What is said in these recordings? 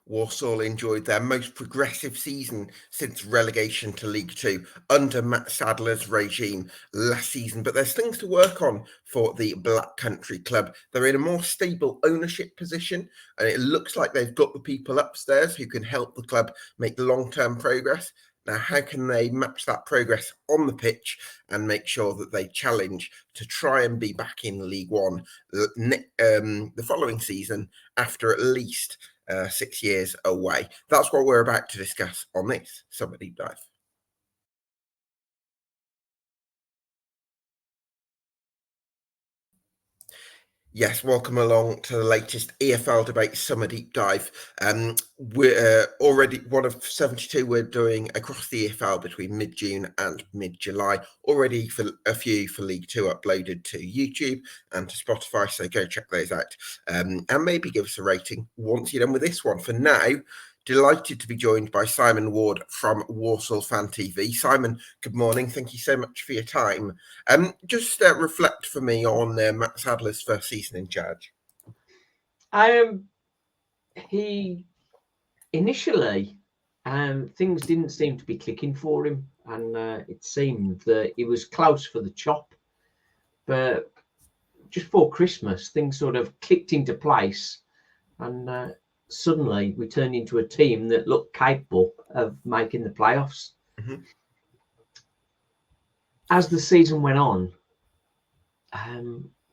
Walsall enjoyed their most progressive season since relegation to League Two under Mat Sadlers' regime last season, but there's things to work on for the Black Country club. They're in a more stable ownership position, and it looks like they've got the people upstairs who can help the club make long-term progress. Now, how can they match that progress on the pitch and make sure that they challenge to try and be back in League One the following season after at least 6 years away? That's what we're about to discuss on this Summer Deep Dive. Yes, welcome along to the latest EFL Debate Summer Deep Dive. We're already one of 72 we're doing across the EFL between mid-June and mid-July. Already for a few for League Two uploaded to YouTube and to Spotify, so go check those out. And maybe give us a rating once you're done with this one. For now, delighted to be joined by Simon Ward from Walsall Fan TV. Simon, good morning. Thank you so much for your time. Just reflect for me on Mat Sadler's first season in charge. He initially, things didn't seem to be clicking for him, and it seemed that he was close for the chop. But just before Christmas, things sort of clicked into place, and suddenly we turned into a team that looked capable of making the playoffs. Mm-hmm. As the season went on,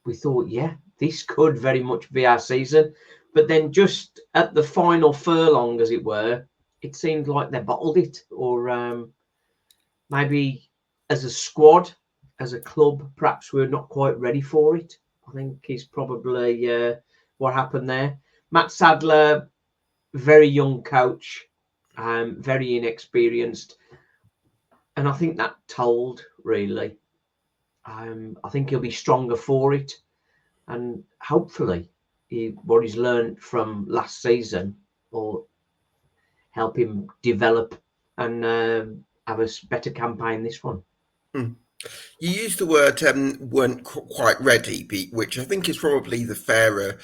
we thought, yeah, this could very much be our season. But then just at the final furlong, as it were, it seemed like they bottled it. Or maybe as a squad, as a club, perhaps we're not quite ready for it. I think is probably what happened there. Mat Sadler, very young coach, very inexperienced. And I think that told, really. I think he'll be stronger for it. And hopefully what he's learned from last season will help him develop and have a better campaign this one. You used the word weren't quite ready, which I think is probably the fairer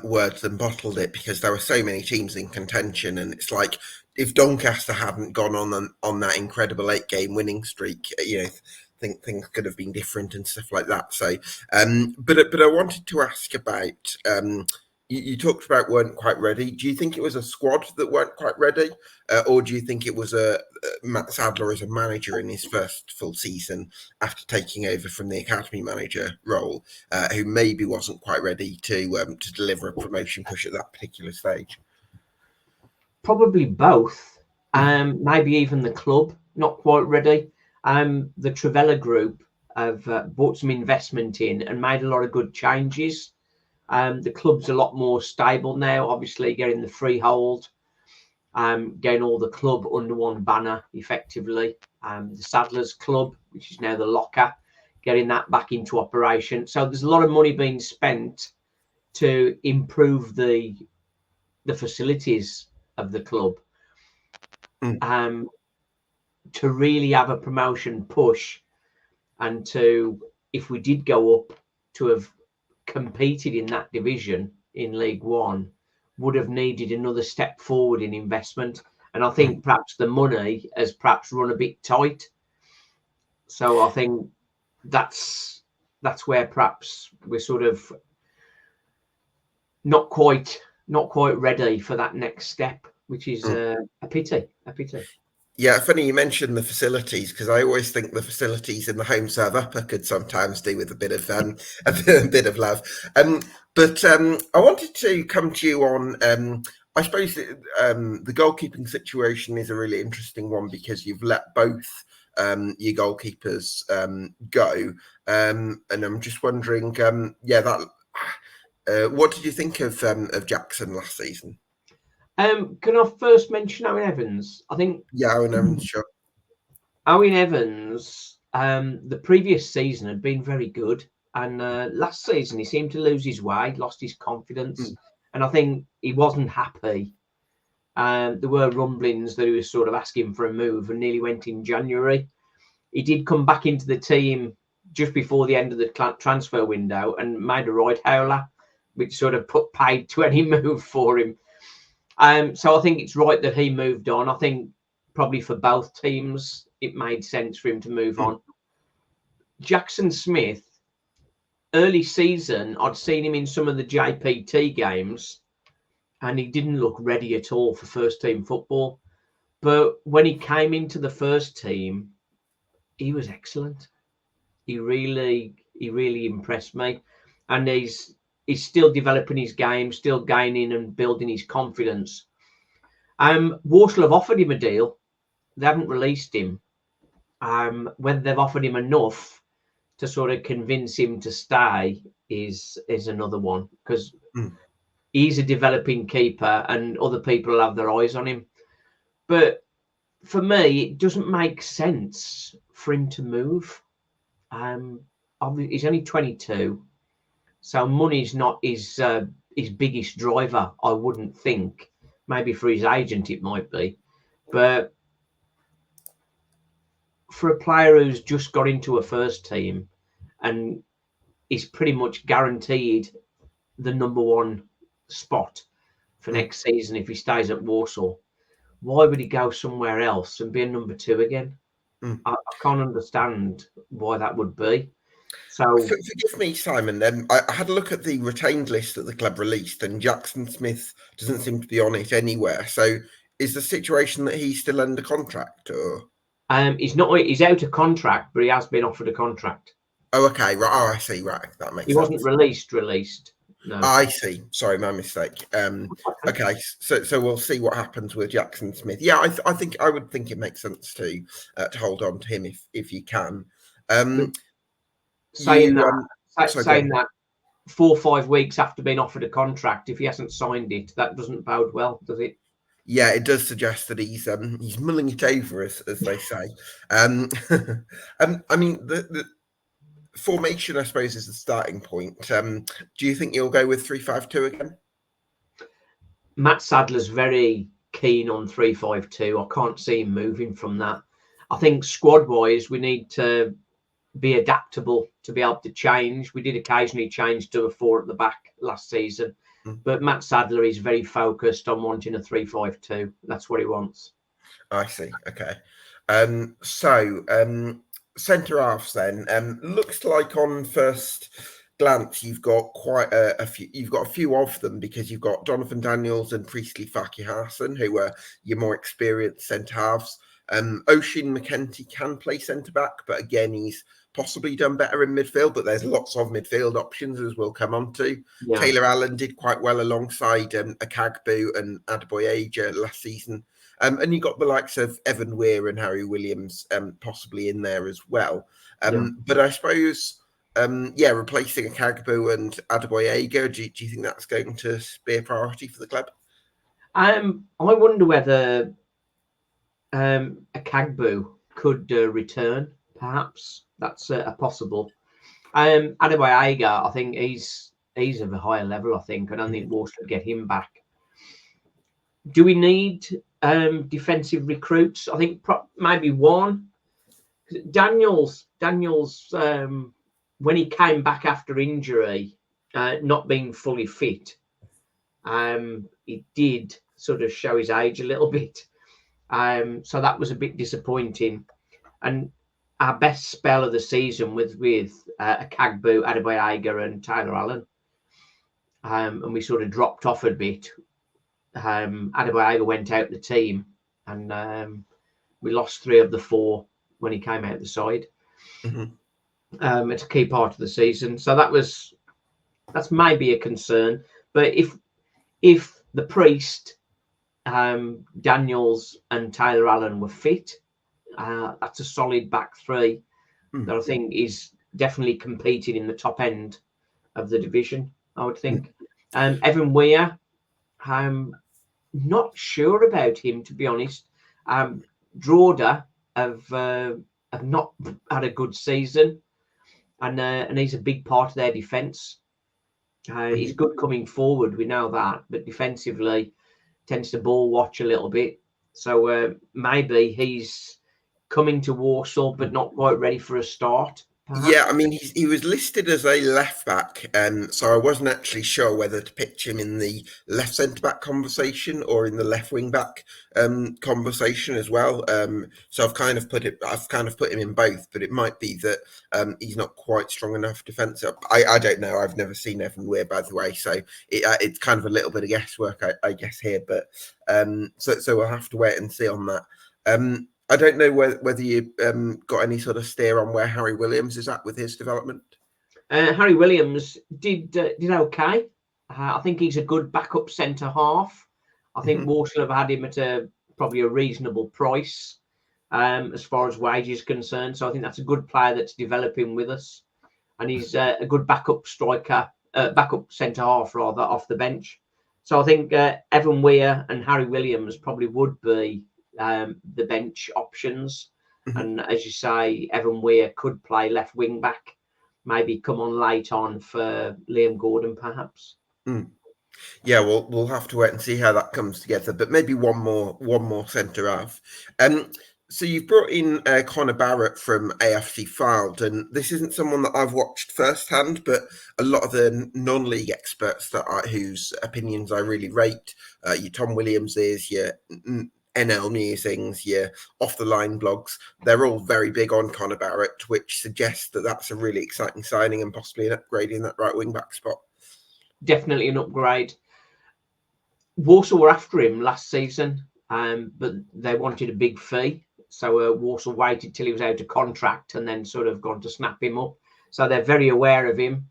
word than bottled it, because there were so many teams in contention, and it's like if Doncaster hadn't gone on that incredible 8-game winning streak, I think things could have been different and stuff like that. So, but I wanted to ask about. You talked about weren't quite ready. Do you think it was a squad that weren't quite ready, or do you think it was Mat Sadler as a manager in his first full season after taking over from the academy manager role, who maybe wasn't quite ready to deliver a promotion push at that particular stage? Probably both. Maybe even the club not quite ready. The Trevella Group have brought some investment in and made a lot of good changes. The club's a lot more stable now, obviously getting the freehold, getting all the club under one banner effectively. The Sadlers Club, which is now the Locker, getting that back into operation. So there's a lot of money being spent to improve the facilities of the club, to really have a promotion push, and to, if we did go up, to have competed in that division in League One, would have needed another step forward in investment. And I think perhaps the money has perhaps run a bit tight. So I think that's where perhaps we're sort of not quite ready for that next step, which is a pity. Yeah, funny you mentioned the facilities, because I always think the facilities in the home serve upper could sometimes do with a bit of love. But I wanted to come to you on. I suppose the goalkeeping situation is a really interesting one, because you've let both your goalkeepers go, and I'm just wondering, what did you think of Jackson last season? Can I first mention Owen Evans? I think. Yeah, Owen Evans, sure. Owen Evans, the previous season had been very good, and last season he seemed to lose his way, lost his confidence, and I think he wasn't happy. There were rumblings that he was sort of asking for a move, and nearly went in January. He did come back into the team just before the end of the transfer window and made a right howler, which sort of paid to any move for him. So I think it's right that he moved on. I think probably for both teams, it made sense for him to move on. Jackson Smith, early season, I'd seen him in some of the JPT games, and he didn't look ready at all for first team football. But when he came into the first team, he was excellent. He really impressed me, and he's still developing his game, still gaining and building his confidence. Walsall have offered him a deal. They haven't released him. Whether they've offered him enough to sort of convince him to stay is another one, because he's a developing keeper and other people have their eyes on him. But for me, it doesn't make sense for him to move. He's only 22, so money's not his biggest driver, I wouldn't think. Maybe for his agent it might be, but for a player who's just got into a first team and is pretty much guaranteed the #1 spot for next season if he stays at Walsall, why would he go somewhere else and be a #2 again? I can't understand why that would be. So forgive me, Simon. I had a look at the retained list that the club released, and Jackson Smith doesn't seem to be on it anywhere. So, is the situation that he's still under contract, or he's not? He's out of contract, but he has been offered a contract. Oh, okay. Right. Oh, I see. Right. That makes sense. He wasn't released. No. I see. Sorry, my mistake. Okay. So we'll see what happens with Jackson Smith. Yeah, I would think it makes sense to hold on to him if you can. Saying that 4 or 5 weeks after being offered a contract, if he hasn't signed it, that doesn't bode well, does it? Yeah, it does suggest that he's mulling it over, as they say. I mean, the formation, I suppose, is the starting point. Do you think you'll go with 3-5-2 again? Mat Sadler's very keen on 3-5-2. I can't see him moving from that. I think squad-wise, we need to be adaptable to be able to change. We did occasionally change to a 4 at the back last season, but Mat Sadler is very focused on wanting a 3-5-2. That's what he wants. I see. Okay. Centre halves then. Looks like on first glance you've got quite a few. You've got a few of them, because you've got Jonathan Daniels and Priestley Fakiharson, who are your more experienced centre halves. Oisin McKenty can play centre back, but again, he's possibly done better in midfield. But there's lots of midfield options, as we'll come on to. Yeah. Taylor Allen did quite well alongside Akagbu and Adeboyeja last season. And you got the likes of Evan Weir and Harry Williams possibly in there as well. But I suppose, replacing Akagbu and Adeboyeja, do you think that's going to be a priority for the club? I wonder whether Akagbu could return, perhaps. That's a possible. Adeboyeja, I think he's of a higher level, I think. I don't think Walsall would get him back. Do we need defensive recruits? I think maybe one. Daniels, when he came back after injury, not being fully fit, he did sort of show his age a little bit. So that was a bit disappointing. And our best spell of the season was with Akagbu, Adeboyeja and Taylor Allen. And we sort of dropped off a bit. Adeboyeja went out the team, and we lost 3 of the 4 when he came out the side. It's a key part of the season, so that's maybe a concern. But if the Priest, Daniels, and Taylor Allen were fit, that's a solid back 3 that I think is definitely competing in the top end of the division, I would think. Evan Weir, not sure about him, to be honest. Droda have not had a good season, and he's a big part of their defence. He's good coming forward, we know that, but defensively tends to ball watch a little bit. So maybe he's coming to Walsall, but not quite ready for a start. perhaps? Yeah, I mean, he was listed as a left back, so I wasn't actually sure whether to pitch him in the left centre back conversation or in the left wing back conversation as well. So I've kind of put him in both, but it might be that he's not quite strong enough defensive. I don't know. I've never seen Evan Weir, by the way, so it's kind of a little bit of guesswork, I guess here. But so we'll have to wait and see on that. I don't know whether you got any sort of steer on where Harry Williams is at with his development. Harry Williams did okay. I think he's a good backup centre half. I think Walsall have had him at probably a reasonable price as far as wages concerned. So I think that's a good player that's developing with us, and he's a good backup striker, backup centre half rather, off the bench. So I think Evan Weir and Harry Williams probably would be the bench options. And as you say, Evan Weir could play left wing back, maybe come on late on for Liam Gordon, perhaps. Yeah, we'll have to wait and see how that comes together. But maybe one more centre half. So you've brought in Connor Barrett from AFC Fylde, and this isn't someone that I've watched firsthand, but a lot of the non-league experts whose opinions I really rate, your Tom Williamses, your NL Musings, your off-the-line blogs, they're all very big on Connor Barrett, which suggests that that's a really exciting signing and possibly an upgrade in that right wing-back spot. Definitely an upgrade. Walsall were after him last season, but they wanted a big fee. So Walsall waited till he was out of contract and then sort of gone to snap him up. So they're very aware of him.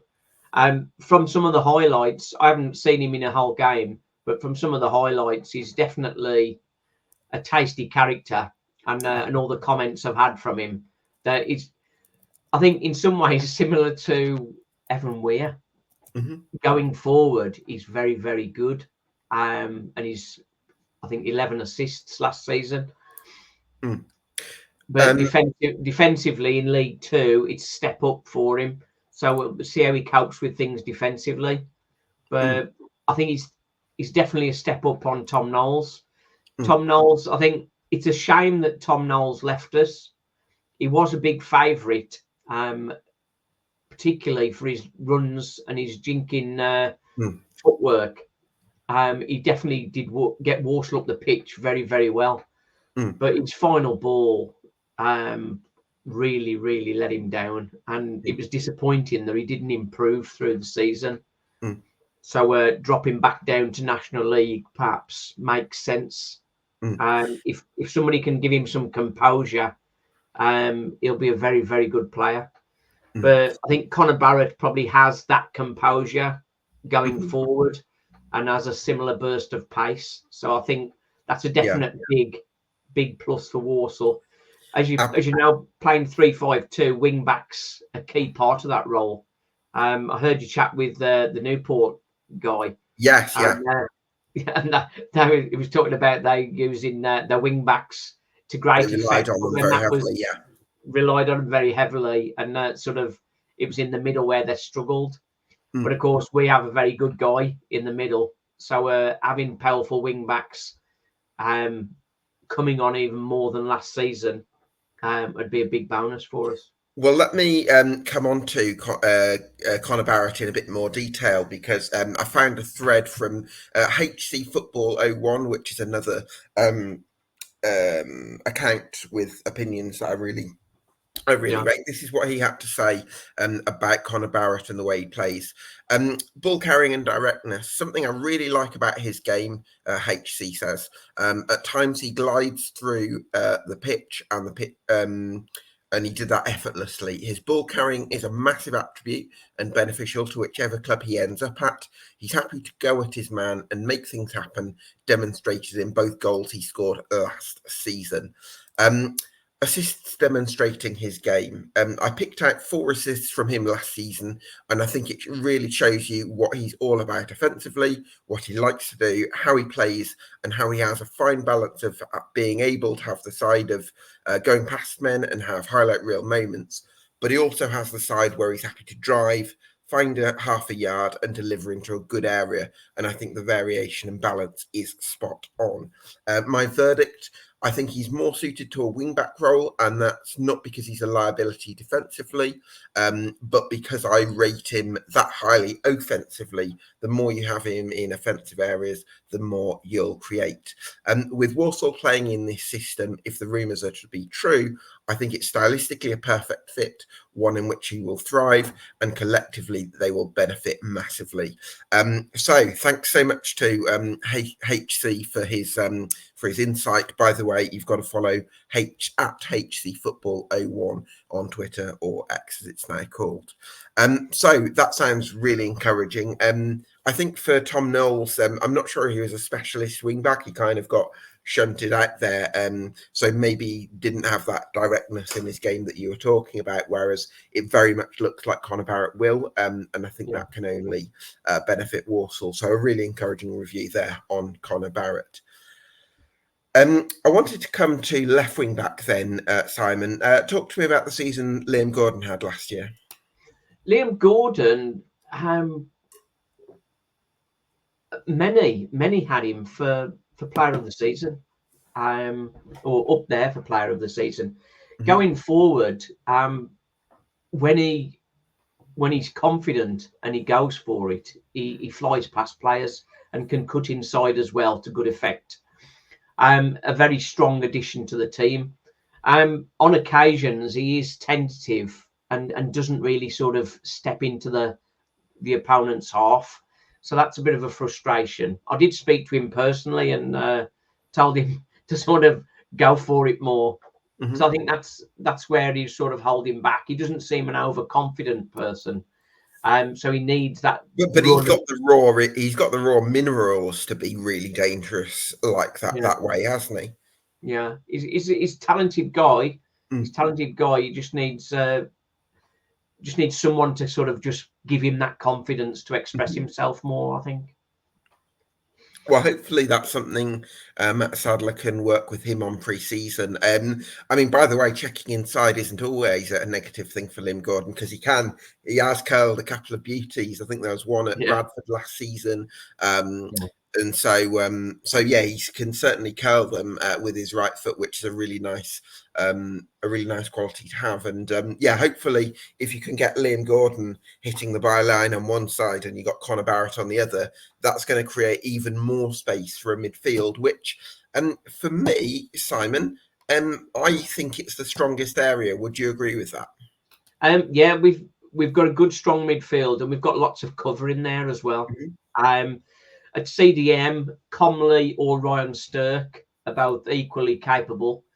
From some of the highlights, I haven't seen him in a whole game, but from some of the highlights, he's definitely a tasty character. And all the comments I've had from him, that is, I think in some ways similar to Evan Weir. Going forward, he's very, very good. And he's, I think, 11 assists last season. But defensively in League Two, it's a step up for him. So we'll see how he copes with things defensively. But I think he's definitely a step up on Tom Knowles. Tom Knowles, I think it's a shame that Tom Knowles left us. He was a big favourite, particularly for his runs and his jinking footwork. He definitely did get Walsall up the pitch very, very well. But his final ball really, really let him down. And it was disappointing that he didn't improve through the season. So dropping back down to National League perhaps makes sense. If somebody can give him some composure, he'll be a very, very good player. But I think Connor Barrett probably has that composure going forward and has a similar burst of pace. So I think that's a definite big plus for Walsall. As you know, playing 3-5-2, wing backs a key part of that role. I heard you chat with the Newport guy. Yes, and he was talking about they using their wing backs to great effect. Relied on them very heavily, and sort of it was in the middle where they struggled. But of course, we have a very good guy in the middle, so having powerful wing backs coming on even more than last season would be a big bonus for us. Well, let me come on to Connor Barrett in a bit more detail, because I found a thread from HC Football 01, which is another account with opinions that I really rate. This is what he had to say about Connor Barrett and the way he plays. Ball carrying and directness, something I really like about his game, HC says. At times he glides through the pitch and he did that effortlessly. His ball carrying is a massive attribute and beneficial to whichever club he ends up at. He's happy to go at his man and make things happen, demonstrated in both goals he scored last season. Assists demonstrating his game. I picked out 4 assists from him last season, and I think it really shows you what he's all about offensively, what he likes to do, how he plays, and how he has a fine balance of being able to have the side of going past men and have highlight reel moments, but he also has the side where he's happy to drive, find half a yard and deliver into a good area. And I think the variation and balance is spot on. My verdict, I think he's more suited to a wing-back role, and that's not because he's a liability defensively, but because I rate him that highly offensively. The more you have him in offensive areas, the more you'll create. With Walsall playing in this system, if the rumours are to be true, I think it's stylistically a perfect fit, one in which he will thrive, and collectively they will benefit massively. So thanks so much to HC for his insight. By the way, you've got to follow at HC Football 01 on Twitter, or X as it's now called. So that sounds really encouraging. I think for Tom Knowles, I'm not sure he was a specialist wing back. He kind of got shunted out there, so maybe didn't have that directness in his game that you were talking about, whereas it very much looks like Connor Barrett will, and I think that can only benefit Walsall. So a really encouraging review there on Connor Barrett. I wanted to come to left wing back then, Simon. Talk to me about the season Liam Gordon had last year. Liam Gordon, many had him for player of the season, or up there for player of the season. Mm-hmm. Going forward, when he's confident and he goes for it, he flies past players and can cut inside as well to good effect. A very strong addition to the team. On occasions, he is tentative and doesn't really sort of step into the opponent's half. So that's a bit of a frustration. I did speak to him personally and told him to sort of go for it more. Mm-hmm. So I think that's where he's sort of holding back. He doesn't seem an overconfident person. So he needs that. But he's got the raw minerals to be really dangerous like that that way, hasn't he? Yeah, he's a talented guy. He's a talented guy. He just needs someone to sort of just give him that confidence to express himself more, I think. Well, hopefully that's something Mat Sadler can work with him on pre-season. I mean, by the way, checking inside isn't always a negative thing for Liam Gordon, because he has curled a couple of beauties. I think there was one at Bradford last season. And so he can certainly curl them with his right foot, which is a really nice quality to have. And hopefully, if you can get Liam Gordon hitting the byline on one side and you got Connor Barrett on the other, that's going to create even more space for a midfield. Which, for me, Simon, I think it's the strongest area. Would you agree with that? We've got a good strong midfield, and we've got lots of cover in there as well. Mm-hmm. At CDM, Comley or Ryan Stirk are both equally capable.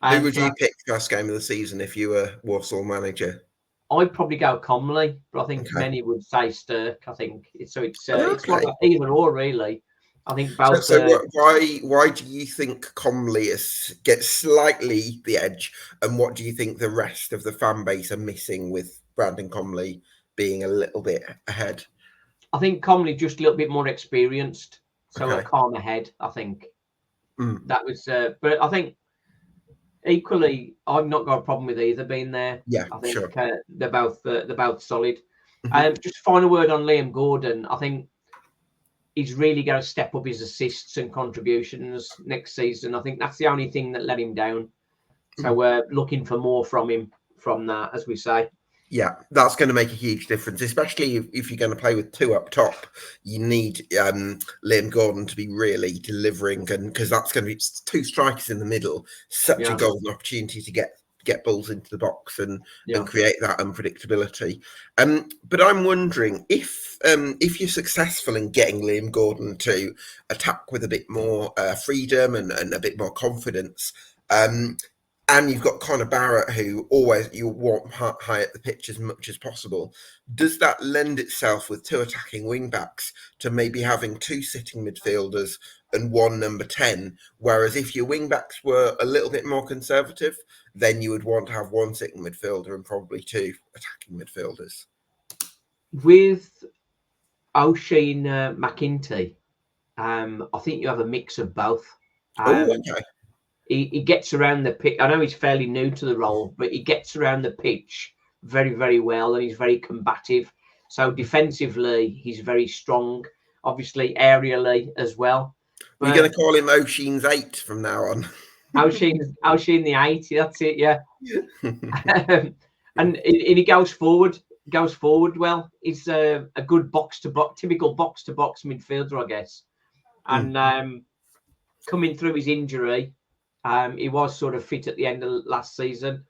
Who would you pick first game of the season if you were Walsall manager? I'd probably go Comley, but I think many would say Stirk. I think it's like either or, really. I think both. So why do you think Comley gets slightly the edge, and what do you think the rest of the fan base are missing with Brandon Comley being a little bit ahead? I think Comley just a little bit more experienced, so a calmer head. I think that was, but I think equally, I've not got a problem with either being there. Yeah, I think sure. They're both solid. Just final word on Liam Gordon. I think he's really going to step up his assists and contributions next season. I think that's the only thing that let him down. So we're looking for more from him from that, as we say. Yeah, that's going to make a huge difference, especially if you're going to play with two up top. You need Liam Gordon to be really delivering, and because that's going to be two strikers in the middle, such a golden opportunity to get balls into the box and create that unpredictability. But I'm wondering if you're successful in getting Liam Gordon to attack with a bit more freedom and a bit more confidence. And you've got Connor Barrett, who always you want high at the pitch as much as possible. Does that lend itself with two attacking wing backs to maybe having two sitting midfielders and one number 10? Whereas if your wing backs were a little bit more conservative, then you would want to have one sitting midfielder and probably two attacking midfielders. With O'Sheen McInty, I think you have a mix of both. Okay. He gets around the pitch. I know he's fairly new to the role, but he gets around the pitch very, very well, and he's very combative. So defensively, he's very strong. Obviously, aerially as well. You're going to call him O'Sheen's 8 from now on. How's she in the 80? That's it, yeah. And he goes forward well. He's a good typical box to box midfielder, I guess. And coming through his injury, he was sort of fit at the end of last season,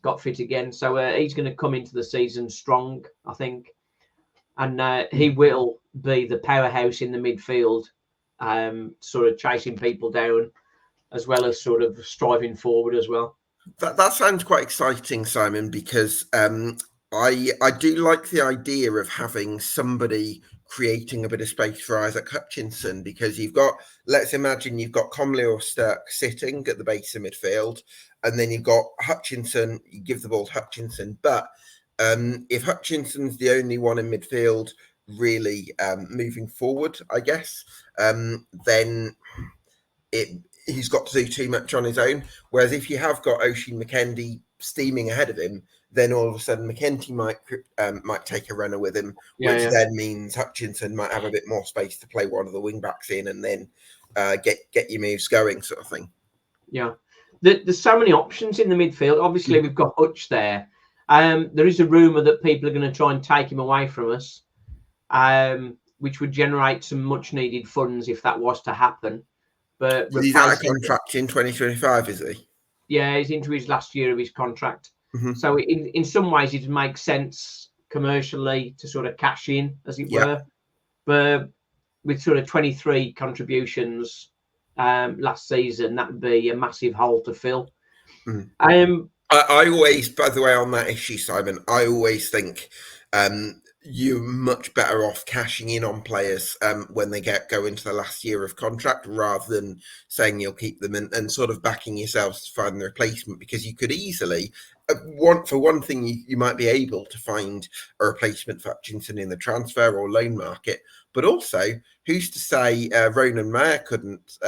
got fit again. So he's going to come into the season strong, I think. And he will be the powerhouse in the midfield, sort of chasing people down, as well as sort of striving forward as well. That sounds quite exciting, Simon, because I do like the idea of having somebody creating a bit of space for Isaac Hutchinson, because let's imagine you've got Comley or Stirk sitting at the base of midfield, and then you've got Hutchinson, you give the ball to Hutchinson. But if Hutchinson's the only one in midfield really moving forward, I guess, then he's got to do too much on his own. Whereas if you have got Oisin McKendy steaming ahead of him, then all of a sudden McKenty might take a runner with him, which then means Hutchinson might have a bit more space to play one of the wing backs in, and then get your moves going, sort of thing. Yeah, there's so many options in the midfield. Obviously, we've got Hutch there. There is a rumour that people are going to try and take him away from us, which would generate some much needed funds if that was to happen. But he's out of contract in 2025, is he? Yeah, he's into his last year of his contract. So in some ways, it makes sense commercially to sort of cash in, as it were. But with sort of 23 contributions last season, that would be a massive hole to fill. I always, by the way, on that issue, Simon, I always think you're much better off cashing in on players when they go into the last year of contract, rather than saying you'll keep them and sort of backing yourselves to find the replacement, because you could easily, for one thing, you might be able to find a replacement for Hutchinson in the transfer or loan market, but also who's to say Ronan Mayer couldn't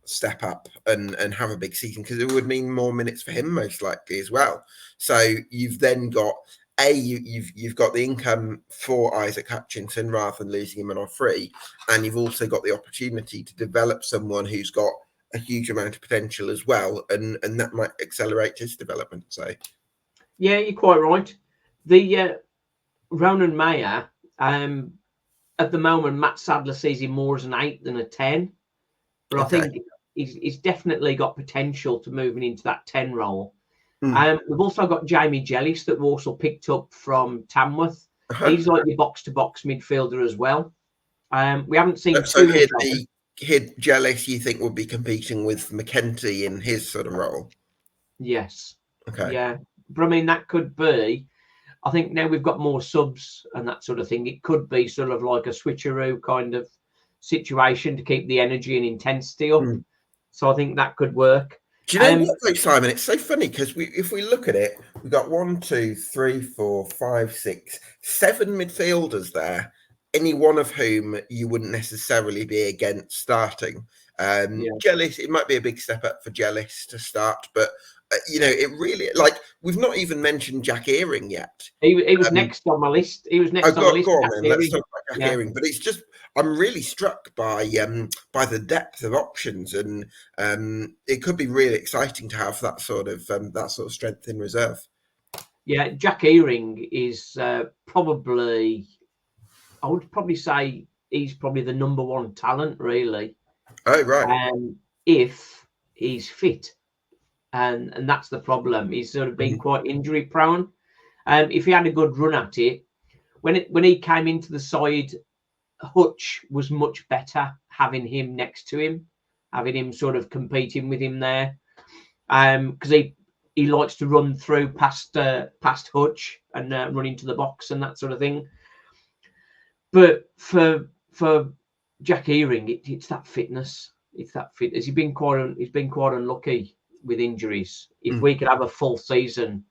step up and have a big season, because it would mean more minutes for him most likely as well. So you've then got you've got the income for Isaac Hutchinson rather than losing him on a free, and you've also got the opportunity to develop someone who's got a huge amount of potential as well, and that might accelerate his development. So yeah, you're quite right. The Ronan Mayer, at the moment, Mat Sadler sees him more as an 8 than a 10, but I think he's definitely got potential to moving into that 10 role. We've also got Jamie Jellis that Walsall picked up from Tamworth. He's like your box-to-box midfielder as well. We haven't seen Jellis, you think, would be competing with McKenty in his sort of role? Yes. Okay. Yeah. But I mean, that could be, I think now we've got more subs and that sort of thing. It could be sort of like a switcheroo kind of situation to keep the energy and intensity up. So I think that could work. Do you know what, though, Simon? It's so funny because if we look at it, we've got 1, 2, 3, 4, 5, 6, 7 midfielders there, any one of whom you wouldn't necessarily be against starting. Jellis, it might be a big step up for Jellis to start, but it really, like, we've not even mentioned Jack Earing yet. He was next on my list. He was next on my list. Go on, then. Let's talk about Jack Earing. But it's just, I'm really struck by the depth of options, and it could be really exciting to have that sort of strength in reserve. Yeah, Jack Earing is probably, I would probably say he's probably the number one talent, really. Oh, right. If he's fit. And that's the problem. He's sort of been quite injury prone. If he had a good run at it, when he came into the side, Hutch was much better having him next to him, having him sort of competing with him there, because he likes to run through past Hutch and run into the box and that sort of thing. But for Jack Earing, it's that fitness. It's that fitness. He's been quite unlucky with injuries. If we could have a full season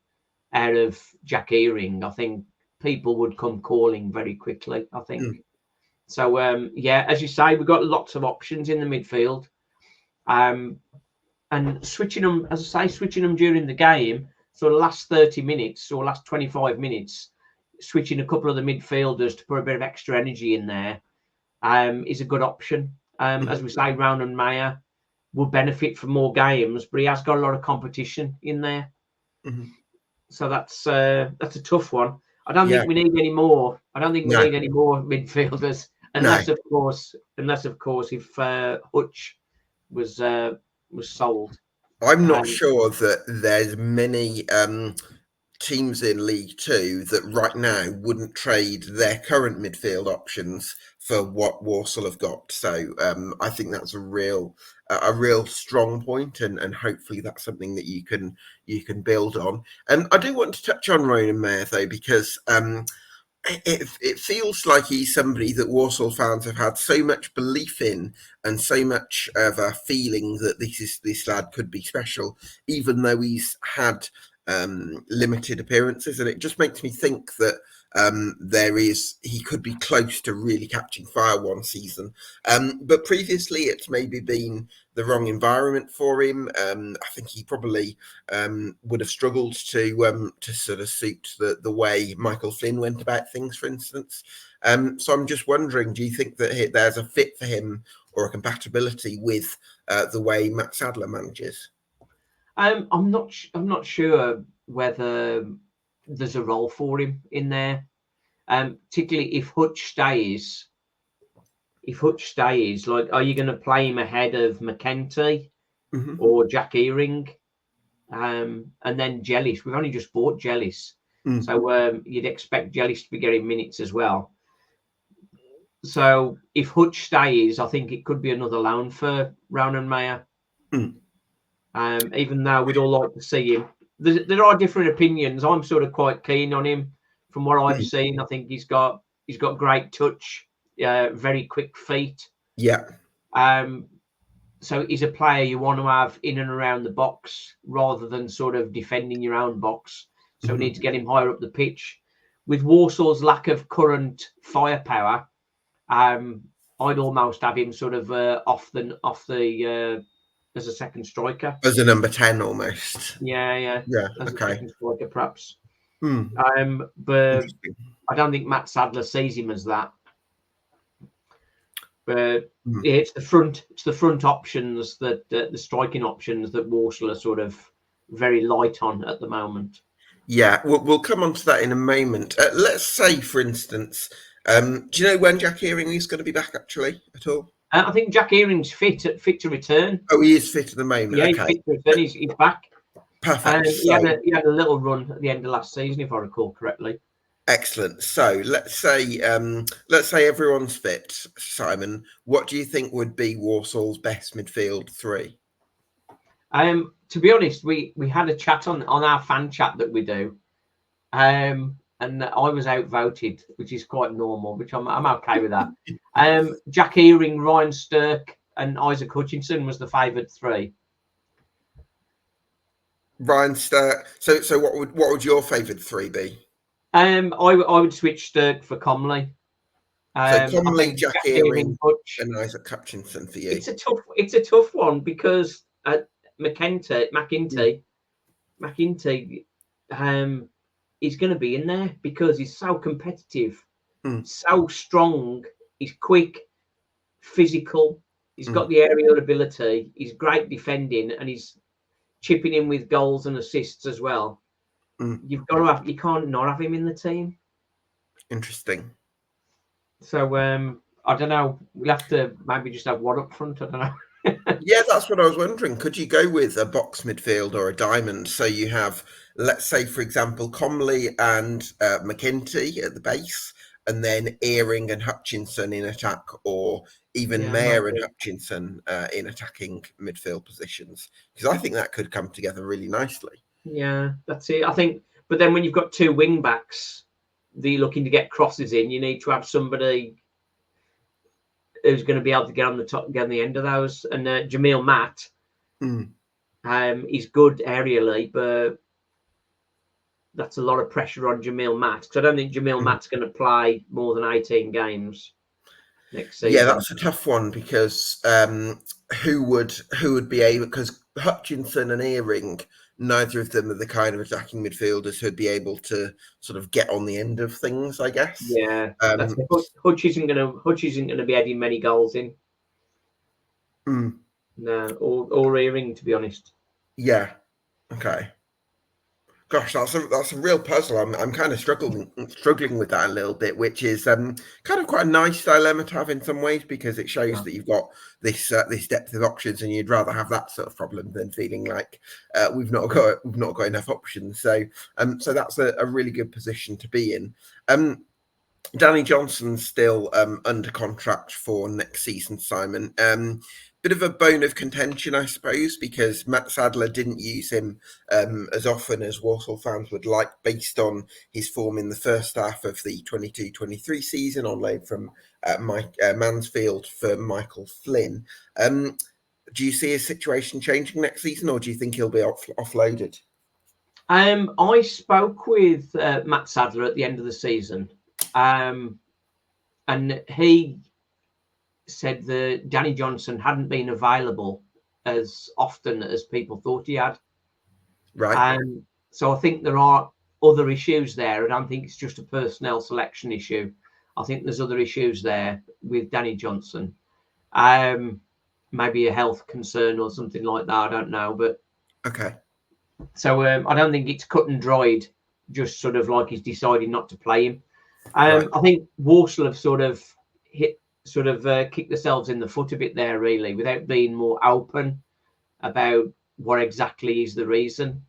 out of Jack Earing, I think people would come calling very quickly, I think. So as you say, we've got lots of options in the midfield, and switching them during the game, so the last 30 minutes or last 25 minutes, switching a couple of the midfielders to put a bit of extra energy in there is a good option. As we say, Ronan Mayer will benefit from more games, but he has got a lot of competition in there. Mhm. So that's a tough one. I don't think we need any more. I don't think we need any more midfielders, unless of course if Hutch was sold. I'm not sure that there's many teams in League Two that right now wouldn't trade their current midfield options for what Walsall have got. So I think that's a real strong point, and hopefully that's something that you can build on. And I do want to touch on Ronan Mayer though, because it feels like he's somebody that Walsall fans have had so much belief in, and so much of a feeling that this lad could be special, even though he's had limited appearances. And it just makes me think that he could be close to really catching fire one season. But previously, it's maybe been the wrong environment for him. I think he probably would have struggled to sort of suit the way Michael Flynn went about things, for instance. So I'm just wondering, do you think that there's a fit for him or a compatibility with the way Mat Sadler manages? I'm not sure whether there's a role for him in there, particularly if Hutch stays. If Hutch stays, like, are you going to play him ahead of McEntee or Jack Earing, and then Jellis? We've only just bought Jellis, so you'd expect Jellis to be getting minutes as well. So if Hutch stays, I think it could be another loan for Ronan Mayer. Even though we'd all like to see him, there are different opinions. I'm sort of quite keen on him from what I've seen. I think he's got great touch, very quick feet. Yeah. So he's a player you want to have in and around the box rather than sort of defending your own box. So we need to get him higher up the pitch. With Walsall's lack of current firepower, I'd almost have him sort of off the as a second striker, as a number 10 almost. Yeah. As a second striker, perhaps. But I don't think Mat Sadler sees him as that. But it's the front options that the striking options that Walsall are sort of very light on at the moment. Yeah, we'll come on to that in a moment. Let's say, for instance, do you know when Jack Earing is going to be back actually at all? I think Jack Earing's fit to return. Oh, he is fit at the moment. Yeah, okay. He's fit to return. He's back. Perfect. He had a little run at the end of last season, if I recall correctly. Excellent. So let's say everyone's fit, Simon. What do you think would be Walsall's best midfield three? To be honest, we had a chat on our fan chat that we do, and I was outvoted, which is quite normal, which I'm okay with that. Jack Earing, Ryan Stirk, and Isaac Hutchinson was the favoured three. Ryan Stirk. So what would your favoured three be? I would switch Stirk for Comley. So Comley, Jack Earing, Hutch, and Isaac Hutchinson for you. It's a tough one because McEntee is going to be in there because he's so competitive, so strong. He's quick, physical. He's got the aerial ability. He's great defending, and he's chipping in with goals and assists as well. You can't not have him in the team. Interesting. So I don't know. We'll have to maybe just have one up front. I don't know. Yeah, that's what I was wondering. Could you go with a box midfield or a diamond? So you have, let's say, for example, Comley and McEntee at the base, and then Earing and Hutchinson in attack, or even Mayer and Hutchinson in attacking midfield positions. Because I think that could come together really nicely. Yeah, that's it. I think, but then when you've got two wing backs that you're looking to get crosses in, you need to have somebody who's going to be able to get on the end of those. And Jamil Matt, he's good aerially, but that's a lot of pressure on Jamil Matt, because I don't think Jamil Matt's going to play more than 18 games next season. Yeah, that's a tough one because who would be able? Because Hutchinson and Earing, neither of them are the kind of attacking midfielders who'd be able to sort of get on the end of things, I guess. Yeah, Hutch isn't going to be adding many goals in. No, or earring, to be honest. Yeah. Okay. Gosh, that's a real puzzle. I'm kind of struggling with that a little bit, which is kind of quite a nice dilemma to have in some ways because it shows Yeah. that you've got this depth of options, and you'd rather have that sort of problem than feeling like we've not got enough options. So that's a really good position to be in. Danny Johnson's still under contract for next season, Simon. Bit of a bone of contention, I suppose, because Mat Sadler didn't use him as often as Walsall fans would like, based on his form in the first half of the 22-23 season on loan from Mansfield for Michael Flynn. Do you see his situation changing next season, or do you think he'll be offloaded? I spoke with Mat Sadler at the end of the season, and he said that Danny Johnson hadn't been available as often as people thought he had. Right. So I think there are other issues there. I don't think it's just a personnel selection issue. I think there's other issues there with Danny Johnson. Maybe a health concern or something like that. I don't know. But Okay. so I don't think it's cut and dried, just sort of like he's decided not to play him. Right. I think Walsall have sort of kicked themselves in the foot a bit there, really, without being more open about what exactly is the reason.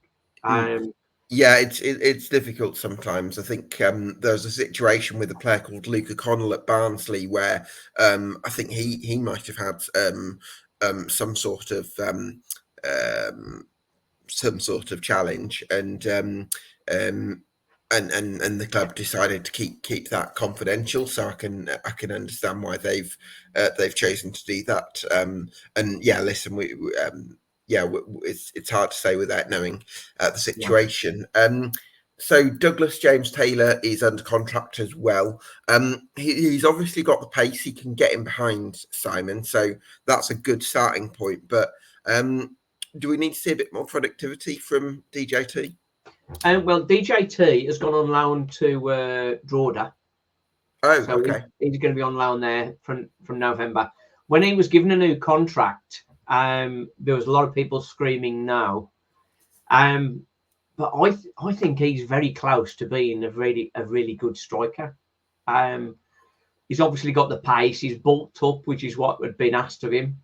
Yeah, it's difficult sometimes. I think there's a situation with a player called Luke O'Connell at Barnsley where I think he might have had some sort of challenge, and the club decided to keep that confidential. So I can understand why they've chosen to do that. And yeah, listen, it's hard to say without knowing the situation. So Douglas James Taylor is under contract as well. He's obviously got the pace; he can get in behind Simon, so that's a good starting point. But do we need to see a bit more productivity from DJT? Well, DJT has gone on loan to Droda. Oh, so okay. He's going to be on loan there from November. When he was given a new contract, there was a lot of people screaming no. But I think he's very close to being a really good striker. He's obviously got the pace. He's bulked up, which is what had been asked of him.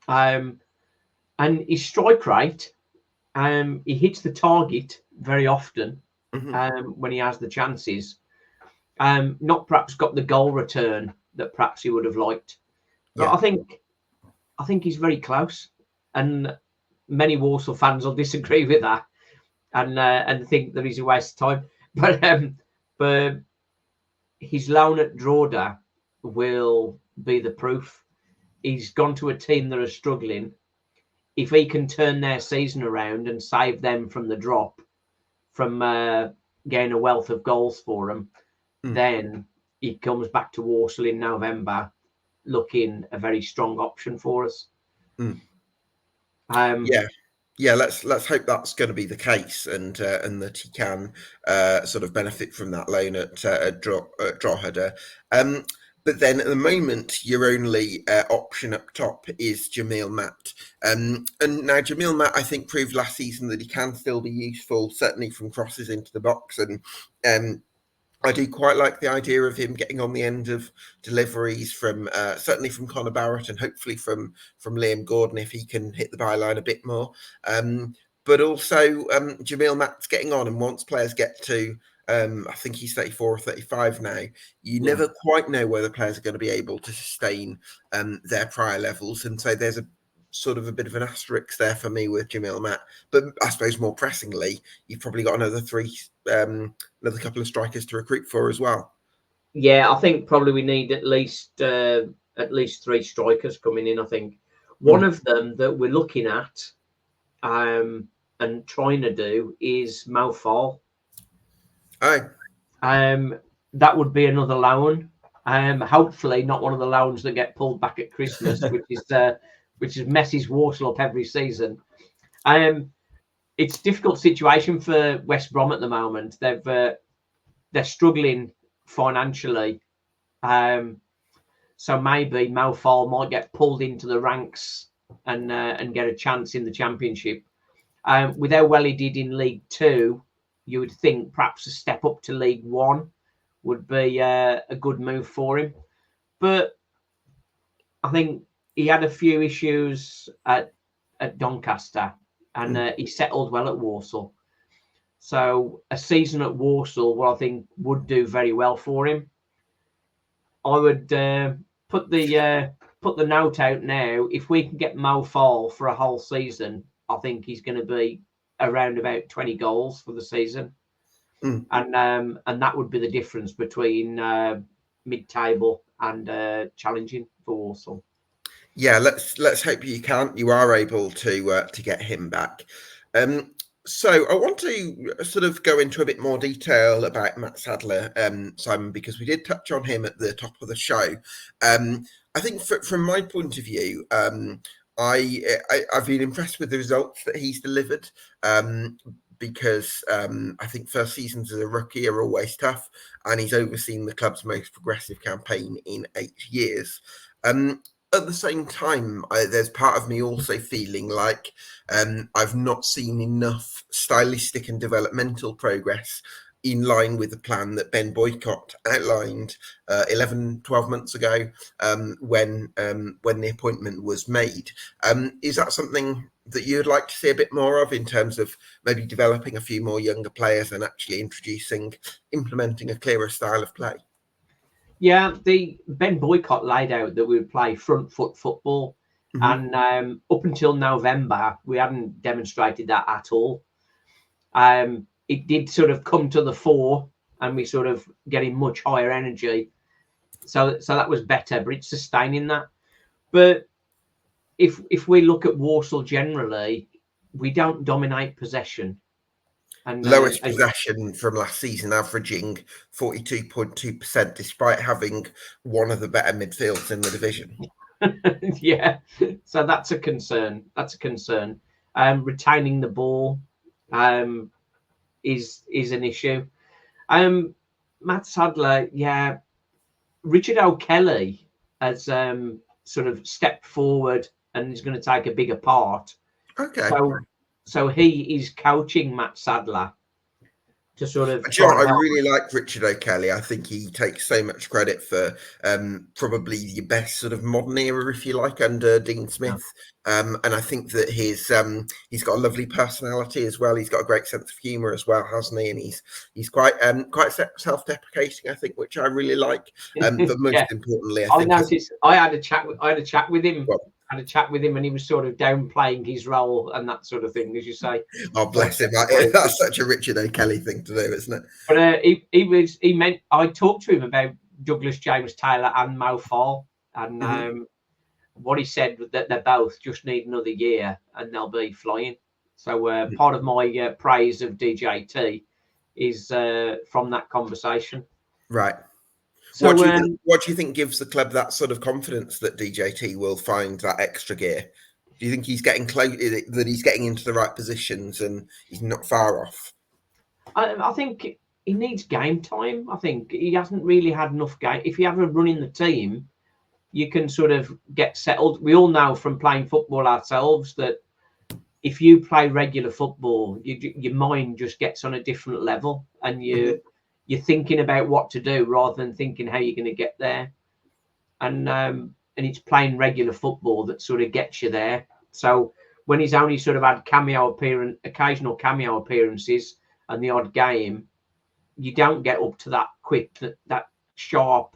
And his strike rate, he hits the target very often when he has the chances. Not perhaps got the goal return that perhaps he would have liked. But Yeah. I think he's very close, and many Walsall fans will disagree with that and think that he's a waste of time. But his loan at Droda will be the proof. He's gone to a team that are struggling. If he can turn their season around and save them from the drop, from getting a wealth of goals for them, then he comes back to Walsall in November, looking a very strong option for us. Yeah, let's hope that's going to be the case, and that he can sort of benefit from that loan at Drogheda. But then at the moment, your only option up top is Jamil Mat. And now Jamil Mat, I think, proved last season that he can still be useful, certainly from crosses into the box. And I do quite like the idea of him getting on the end of deliveries from certainly from Connor Barrett, and hopefully from Liam Gordon if he can hit the byline a bit more. But also Jamil Mat's getting on, and once players get to I think he's 34 or 35 now, you never quite know whether players are going to be able to sustain their prior levels, and so there's a sort of a bit of an asterisk there for me with Jamil Mat. But I suppose more pressingly, you've probably got another couple of strikers to recruit for as well. Yeah, I think probably we need at least 3 strikers coming in. I think one of them that we're looking at and trying to do is Mo Fall. That would be another loan. Hopefully not one of the loans that get pulled back at Christmas, which messes Walsall up every season. It's a difficult situation for West Brom at the moment. They're struggling financially, so maybe Mo Fall might get pulled into the ranks and get a chance in the Championship. With how well he did in League Two, you would think perhaps a step up to League One would be a good move for him. But I think he had a few issues at Doncaster, and he settled well at Walsall. So a season at Walsall, what I think would do very well for him. I would put the note out now. If we can get Mo Fall for a whole season, I think he's going to be around about 20 goals for the season, and that would be the difference between mid-table and challenging for Walsall. Yeah, let's hope you are able to get him back. So I want to sort of go into a bit more detail about Mat Sadler, Simon, because we did touch on him at the top of the show. I think from my point of view, I've been impressed with the results that he's delivered. Because I think first seasons as a rookie are always tough, and he's overseen the club's most progressive campaign in 8 years. At the same time, there's part of me also feeling like I've not seen enough stylistic and developmental progress in line with the plan that Ben Boycott outlined 12 months ago when the appointment was made. Is that something that you'd like to see a bit more of in terms of maybe developing a few more younger players and actually implementing a clearer style of play? Yeah, the Ben Boycott laid out that we would play front foot football, and up until November we hadn't demonstrated that at all. It did sort of come to the fore, and we sort of getting much higher energy, so that was better. But it's sustaining that. But if we look at Walsall generally, we don't dominate possession. And lowest possession from last season, averaging 42.2%, despite having one of the better midfields in the division. Yeah, so that's a concern. Retaining the ball is an issue. Mat Sadler, yeah. Richard O'Kelly has sort of stepped forward and is going to take a bigger part. Okay. So he is coaching Mat Sadler to sort of. I really like Richard O'Kelly. I think he takes so much credit for probably the best sort of modern era, if you like, under Dean Smith. And I think that he's got a lovely personality as well. He's got a great sense of humour as well, hasn't he? And he's quite self-deprecating, I think, which I really like. But most importantly, I had a chat with him. Had a chat with him, and he was sort of downplaying his role and that sort of thing, as you say. Oh, bless him! That's such a Richard O'Kelly thing to do, isn't it? But I talked to him about Douglas James Taylor and Mo Fall, and what he said was that they both just need another year and they'll be flying. So part of my praise of DJT is from that conversation. Right. So what do you think gives the club that sort of confidence that DJT will find that extra gear? Do you think he's getting close, that he's getting into the right positions and he's not far off? I think he needs game time. I think he hasn't really had enough game. If you have a run in the team, you can sort of get settled. We all know from playing football ourselves that if you play regular football, your mind just gets on a different level, and you're thinking about what to do rather than thinking how you're going to get there. And it's playing regular football that sort of gets you there. So when he's only sort of had occasional cameo appearances and the odd game, you don't get up to that quick, that sharp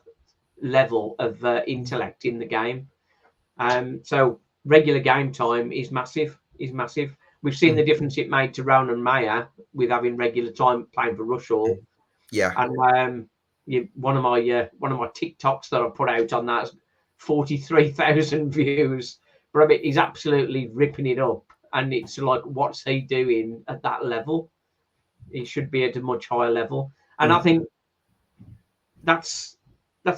level of intellect in the game. So regular game time is massive. We've seen the difference it made to Ronan Mayer with having regular time playing for Rushall. Yeah, and one of my TikToks that I put out on that is 43,000 views. But I mean, he's absolutely ripping it up, and it's like, what's he doing at that level? He should be at a much higher level, and I think that's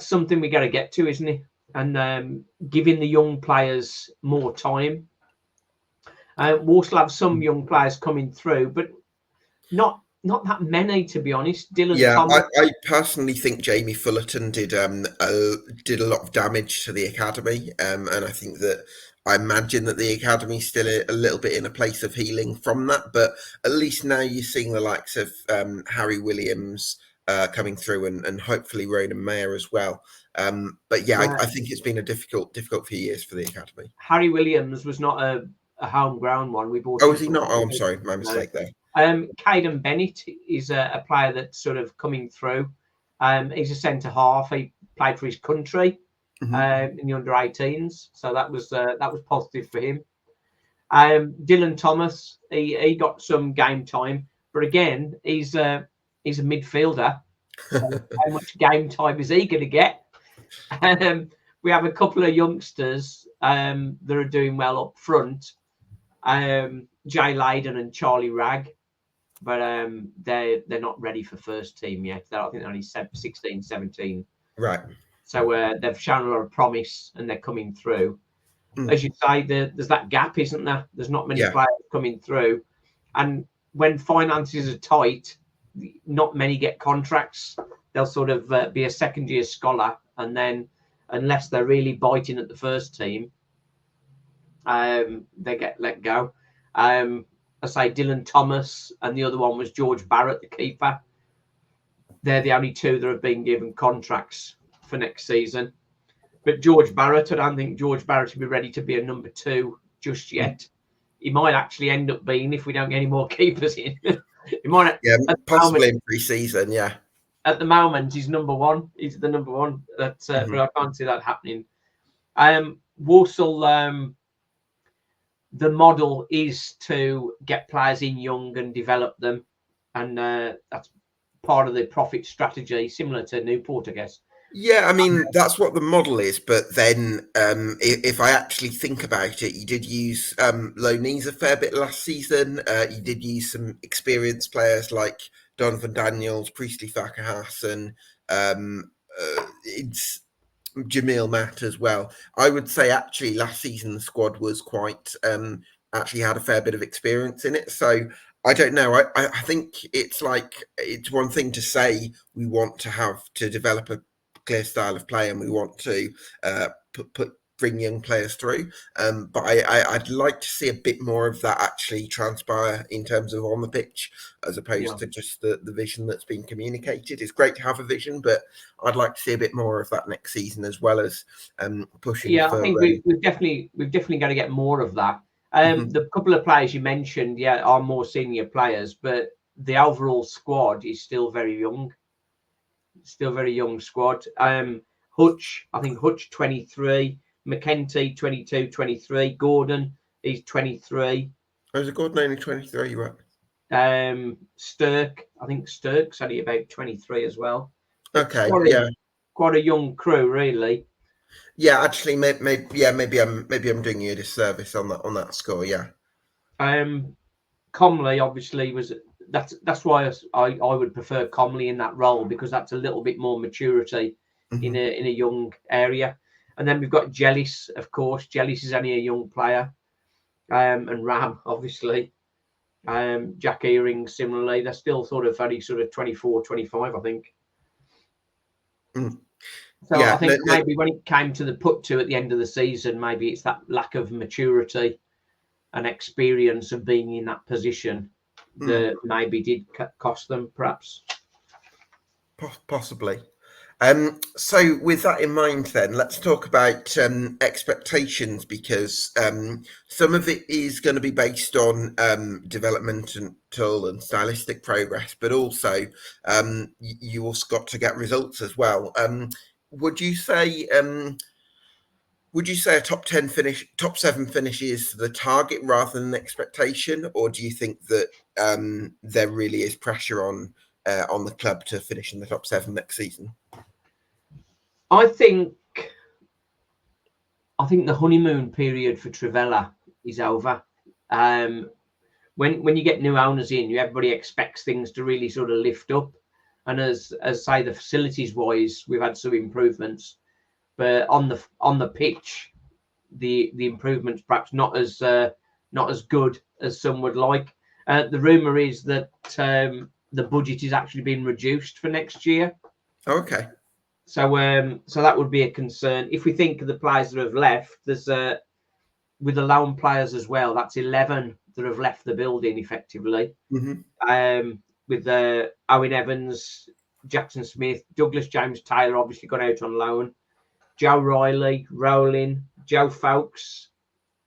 something we got to get to, isn't it? And giving the young players more time. Walsall have some young players coming through, but not that many, to be honest. I personally think Jamie Fullerton did a lot of damage to the academy, and I think that I imagine that the academy's still a little bit in a place of healing from that, but at least now you're seeing the likes of Harry Williams coming through, and hopefully Ronan Mayer as well. But yeah, I think it's been a difficult few years for the academy. Harry Williams was not a home ground one. We bought Oh, him is he from not? Oh, I'm sorry, my mistake there. Caden Bennett is a player that's sort of coming through. He's a centre half. He played for his country in the under-18s, so that was positive for him. Dylan Thomas, he got some game time, but again, he's a midfielder. So how much game time is he going to get? We have a couple of youngsters that are doing well up front, Jay Layden and Charlie Ragg, but they're not ready for first team yet. I think they're only 16, 17. Right. So they've shown a lot of promise and they're coming through. As you say, there's that gap, isn't there? There's not many players coming through. And when finances are tight, not many get contracts. They'll sort of be a second-year scholar, and then unless they're really biting at the first team, they get let go. I say Dylan Thomas, and the other one was George Barrett, the keeper. They're the only two that have been given contracts for next season. But George Barrett, I don't think George Barrett will be ready to be a number 2 just yet. He might actually end up being if we don't get any more keepers in. He might, possibly in pre-season, yeah. At the moment, he's number 1. He's the number 1. But I can't see that happening. Walsall, the model is to get players in young and develop them. And that's part of the profit strategy, similar to Newport, I guess. Yeah, I mean, that's what the model is. But then if I actually think about it, you did use loanees a fair bit last season. You did use some experienced players like Donovan Daniels, Priestley Farquharson, it's Jamil Matt as well. I would say actually last season the squad was quite actually had a fair bit of experience in it. So I don't know. I think it's one thing to say we want to develop a clear style of play and we want to bring young players through, but I'd like to see a bit more of that actually transpire in terms of on the pitch as opposed to just the vision that's been communicated. It's great to have a vision, but I'd like to see a bit more of that next season as well as pushing I think we've definitely got to get more of that. The couple of players you mentioned are more senior players, but the overall squad is still very young. Still very young squad. Hutch 23, McKenty 22, 23, Gordon, he's 23. Oh, is it Gordon only 23, right? Stirk, I think Stirk's only about 23 as well. Okay, quite a young crew, really. Yeah, actually, maybe I'm doing you a disservice on that score. Yeah. Comley obviously was. That's why I would prefer Comley in that role, because that's a little bit more maturity in a young area. And then we've got Jellis, of course. Jellis is only a young player, and Ram obviously. Jack Earing similarly. They're still only 24, 25, I think. So I think maybe when it came to the put to at the end of the season, maybe it's that lack of maturity and experience of being in that position that maybe did cost them, perhaps. Possibly. So with that in mind, then let's talk about expectations, because some of it is going to be based on developmental and stylistic progress, but also you also got to get results as well. Would you say a top 7 finish is the target rather than expectation, or do you think that there really is pressure on the club to finish in the top 7 next season? I think the honeymoon period for Trivella is over. When you get new owners in, everybody expects things to really sort of lift up. And as say the facilities wise, we've had some improvements, but on the pitch, the improvements perhaps not as good as some would like. The rumor is that the budget is actually being reduced for next year. Okay. So that would be a concern. If we think of the players that have left, there's with the loan players as well, that's 11 that have left the building effectively. With Owen Evans, Jackson Smith, Douglas James Taylor obviously gone out on loan, Joe Riley, Rowling, Joe Fowkes,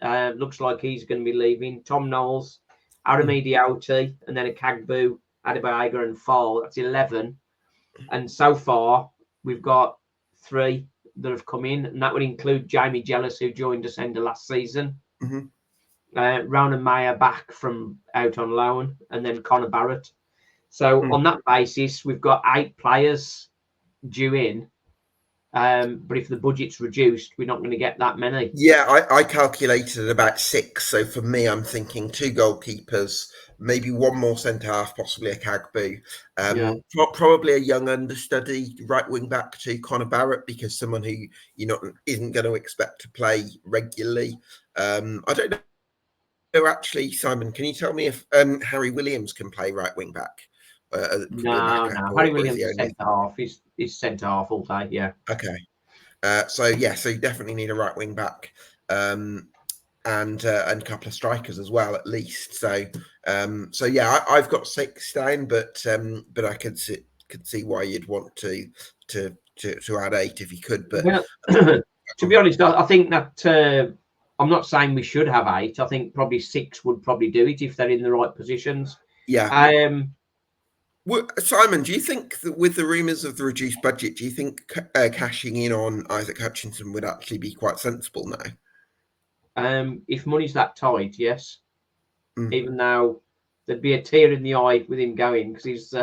looks like he's going to be leaving, Tom Knowles, Aramidi Oti, and then a Kagbu, Adebayo and Fall. That's 11. And so far, we've got 3 that have come in, and that would include Jamie Jealous, who joined us end of last season. Ronan Mayer back from out on loan, and then Connor Barrett. So on that basis, we've got 8 players due in. But if the budget's reduced, we're not going to get that many. Yeah, I calculated about 6. So for me, I'm thinking 2 goalkeepers, maybe 1 more centre half, possibly a Kagbu. Probably a young understudy right wing back to Connor Barrett, because someone who isn't going to expect to play regularly. I don't know actually, Simon. Can you tell me if Harry Williams can play right wing back? No. Harry Williams is centre half. He's centre half all day. Yeah. Okay. So you definitely need a right wing back, and a couple of strikers as well, at least. So I've got 6 down, but I could see why you'd want to add 8 if you could. But to be honest, I think that I'm not saying we should have 8. I think probably 6 would probably do it if they're in the right positions. Yeah. Well, Simon, do you think that with the rumours of the reduced budget, do you think cashing in on Isaac Hutchinson would actually be quite sensible now? If money's that tight, yes. Even though there'd be a tear in the eye with him going, because he's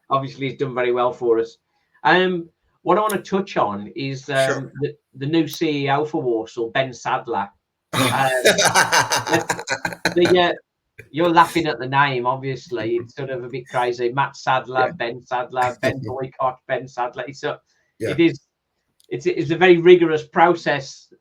obviously he's done very well for us. What I want to touch on is the new CEO for Walsall, Ben Sadler. You're laughing at the name, obviously. It's sort of a bit crazy. Mat Sadler, Ben Sadler, Ben Boycott, Ben Sadler. It's a very rigorous process.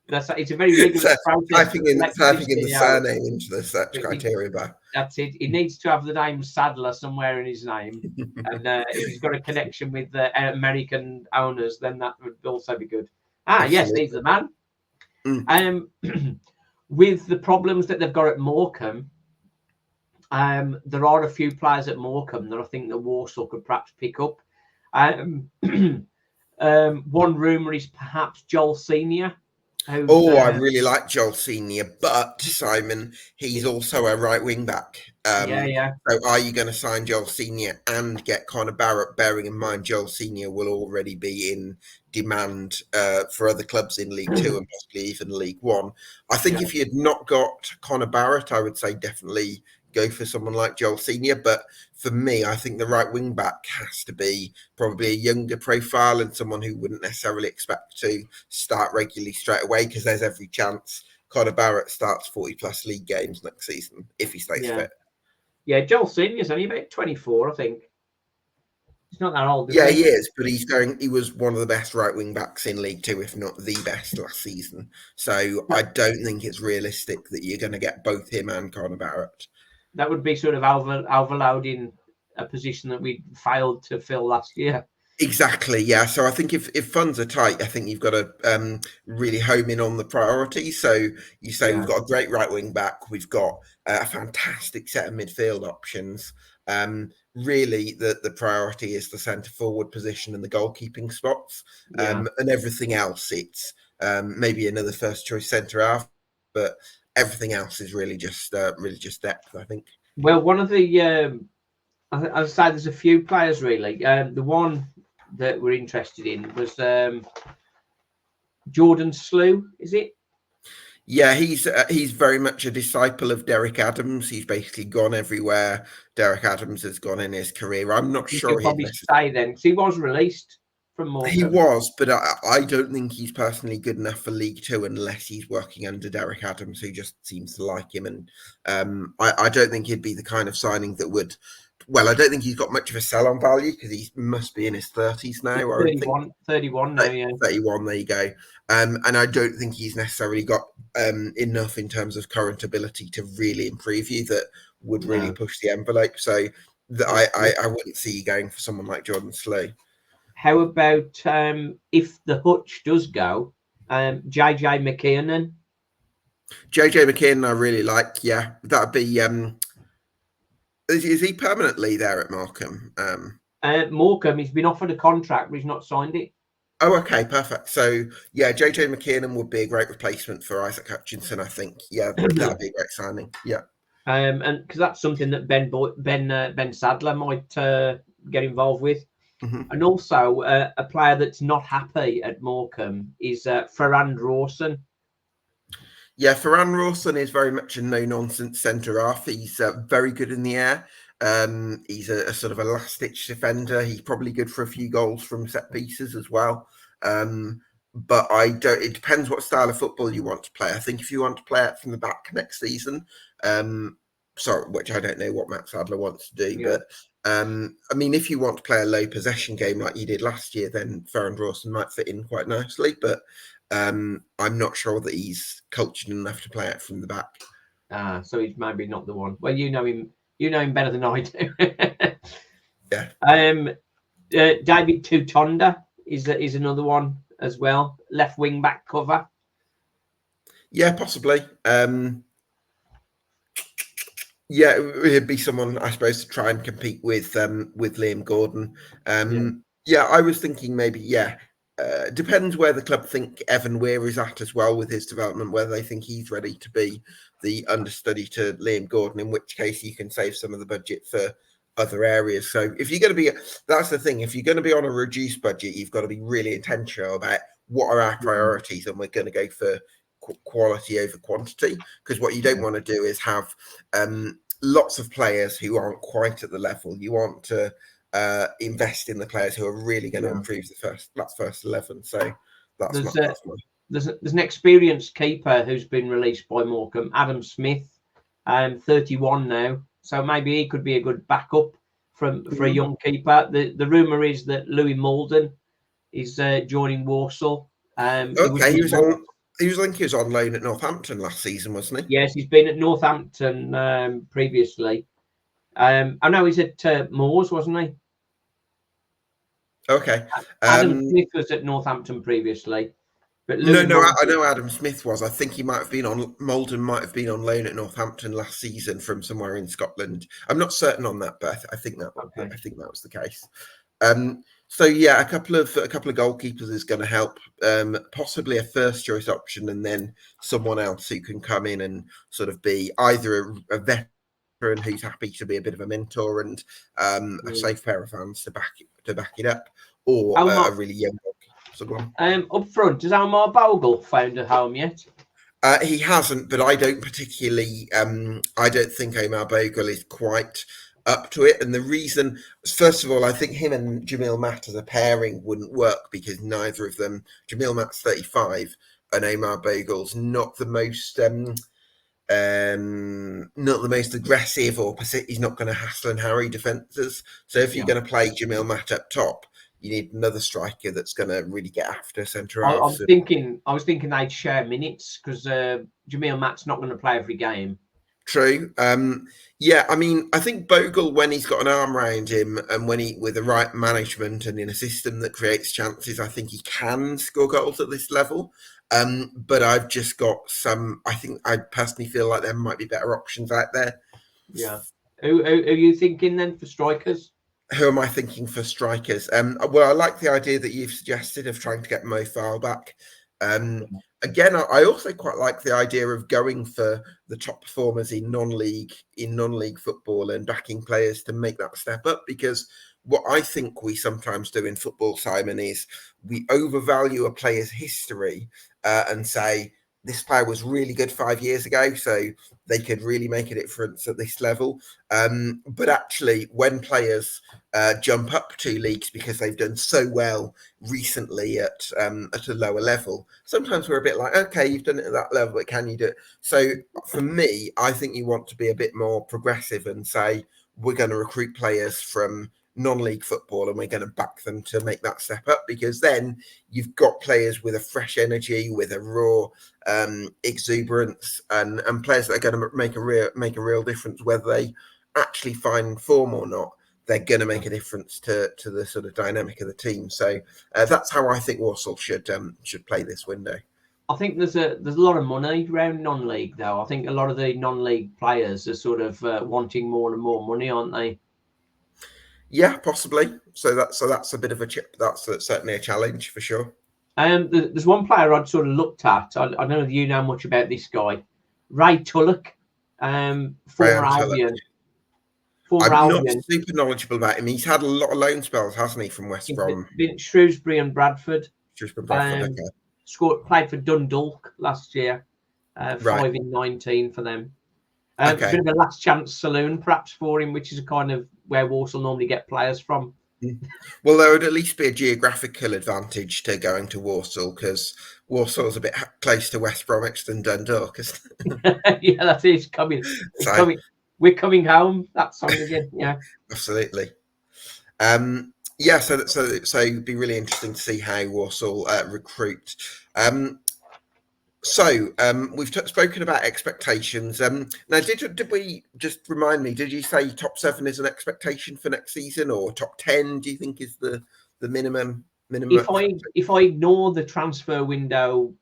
It's a very rigorous process. Typing in the surname into the search criteria bar. That's it. He needs to have the name Sadler somewhere in his name. And if he's got a connection with the American owners, then that would also be good. Yes, he's the man. With the problems that they've got at Morecambe, there are a few players at Morecambe that I think that Walsall could perhaps pick up. One rumour is perhaps Joel Senior. I really like Joel Senior, but Simon, he's also a right wing back. So are you going to sign Joel Senior and get Connor Barrett, bearing in mind Joel Senior will already be in demand for other clubs in League 2 and possibly even League 1? I think if you had not got Connor Barrett, I would say definitely go for someone like Joel Senior. But for me, I think the right wing back has to be probably a younger profile and someone who wouldn't necessarily expect to start regularly straight away, because there's every chance Connor Barrett starts 40+ league games next season if he stays fit. Yeah, Joel Senior's only about 24, I think. He's not that old. He is, but he was one of the best right wing backs in League 2, if not the best last season. So I don't think it's realistic that you're going to get both him and Connor Barrett. That would be sort of overloading a position that we failed to fill last year. Exactly, yeah. So I think if funds are tight, I think you've got to really home in on the priorities. So you say we've got a great right wing back, we've got a fantastic set of midfield options. Really, the priority is the centre forward position and the goalkeeping spots, and everything else. It's maybe another first choice centre half, but everything else is really just depth, I think. Well, one of the I'd say there's a few players really. The one that we're interested in was Jordan Slew, is it? Yeah, he's very much a disciple of Derek Adams. He's basically gone everywhere Derek Adams has gone in his career. I'm not sure he'll probably stay then, because he was released from Morecambe. He was, but I don't think he's personally good enough for League 2 unless he's working under Derek Adams, who just seems to like him. And I don't think he'd be the kind of signing that would. Well, I don't think he's got much of a sell-on value because he must be in his 30s now. 31 now, yeah. 31, there you go. And I don't think he's necessarily got enough in terms of current ability to really improve you that would really push the envelope. So I wouldn't see you going for someone like Jordan Slew. How about if the Hutch does go, JJ McKiernan? JJ McKinnon, I really like. Yeah, that'd be. Is he permanently there at Markham? Morecambe, he's been offered a contract, but he's not signed it. Oh, okay, perfect. So, yeah, JJ McKinnon would be a great replacement for Isaac Hutchinson, I think. Yeah, that'd be a great signing. Yeah. And because that's something that Ben Sadler might get involved with. Mm-hmm. And also a player that's not happy at Morecambe is Ferran Rawson. Yeah, Ferran Rawson is very much a no-nonsense centre half. He's very good in the air. He's a sort of a last-ditch defender. He's probably good for a few goals from set pieces as well. But I don't. It depends what style of football you want to play. I think if you want to play it from the back next season, which I don't know what Mat Sadler wants to do, but I mean, if you want to play a low possession game like you did last year, then Ferran Rawson might fit in quite nicely. But I'm not sure that he's cultured enough to play it from the back. So he's maybe not the one. Well, you know him better than I do. Yeah. David Tutonda is another one as well. Left wing back cover. Yeah, possibly. Yeah, it'd be someone, I suppose, to try and compete with Liam Gordon. Yeah, I was thinking maybe, depends where the club think Evan Weir is at as well with his development, whether they think he's ready to be the understudy to Liam Gordon, in which case you can save some of the budget for other areas. So if you're going to be, that's the thing, if you're going to be on a reduced budget, you've got to be really intentional about what are our priorities, and we're going to go for quality over quantity, because what you don't want to do is have lots of players who aren't quite at the level. You want to invest in the players who are really going to improve the first 11. So there's an experienced keeper who's been released by Morecambe, Adam Smith, 31 now. So maybe he could be a good backup for a young keeper. The rumor is that Louis Malden is joining Walsall. He was on loan at Northampton last season, wasn't he? Yes, he's been at Northampton previously. I know he's at Moors, wasn't he? Okay. Adam Smith was at Northampton previously. But I know Adam Smith was. I think he might have been on Malden, might have been on loan at Northampton last season from somewhere in Scotland. I'm not certain on that, but I think that was the case. So yeah, a couple of goalkeepers is going to help. Possibly a first choice option, and then someone else who can come in and sort of be either a veteran who's happy to be a bit of a mentor and a safe pair of hands to back it up, or a really young goalkeeper. Up front, has Omar Bogle found a home yet? He hasn't, but I don't particularly. I don't think Omar Bogle is quite up to it, and the reason, first of all, I think him and Jamil Mat as a pairing wouldn't work, because neither of them, Jamil Mat's 35 and Omar Bogle's not the most aggressive, or he's not going to hassle and harry defenders. So if you're going to play Jamil Mat up top, you need another striker that's going to really get after centre half. I was thinking they'd share minutes, because Jamil Mat's not going to play every game. True. I mean, I think Bogle, when he's got an arm around him and when he, with the right management and in a system that creates chances, I think he can score goals at this level. But I've just got I personally feel like there might be better options out there. Yeah. Who are you thinking then for strikers? Who am I thinking for strikers? Well, I like the idea that you've suggested of trying to get Mo Farrell back. Again, I also quite like the idea of going for the top performers in non-league football and backing players to make that step up, because what I think we sometimes do in football, Simon, is we overvalue a player's history and say, this player was really good 5 years ago, so they could really make a difference at this level. But actually, when players jump up 2 leagues because they've done so well recently at a lower level, sometimes we're a bit like, okay, you've done it at that level, but can you do it? So for me, I think you want to be a bit more progressive and say, we're going to recruit players from non-league football and we're going to back them to make that step up, because then you've got players with a fresh energy, with a raw exuberance, and players that are going to make a real difference, whether they actually find form or not. They're going to make a difference to the sort of dynamic of the team. So that's how I think Walsall should play this window. I think there's a lot of money around non-league though. I think a lot of the non-league players are sort of wanting more and more money, aren't they? Yeah, possibly. So that's a bit of a chip. That's certainly a challenge for sure. There's one player I'd sort of looked at. I don't know if you know much about this guy, Ray Tulloch, former Graham Tulloch. Albion. Former I'm not Albion. super knowledgeable about him. He's had a lot of loan spells, hasn't he, from West He's Brom? been Shrewsbury and Bradford. Shrewsbury, Bradford. Okay. Played for Dundalk last year. Right. 5 in 19 for them. Okay. A bit of a last chance saloon perhaps for him, which is a kind of where Walsall normally get players from. Well, there would at least be a geographical advantage to going to Walsall, because Walsall's a bit close to West Bromwich than Dundalk, isn't it? Yeah, that's it. It's coming. It's coming. We're coming home. That song again. Yeah. Absolutely. Yeah, so it'd be really interesting to see how Walsall recruit. We've spoken about expectations. Now, did we just remind me? Did you say top 7 is an expectation for next season, or top 10? Do you think is the minimum? If I ignore the transfer window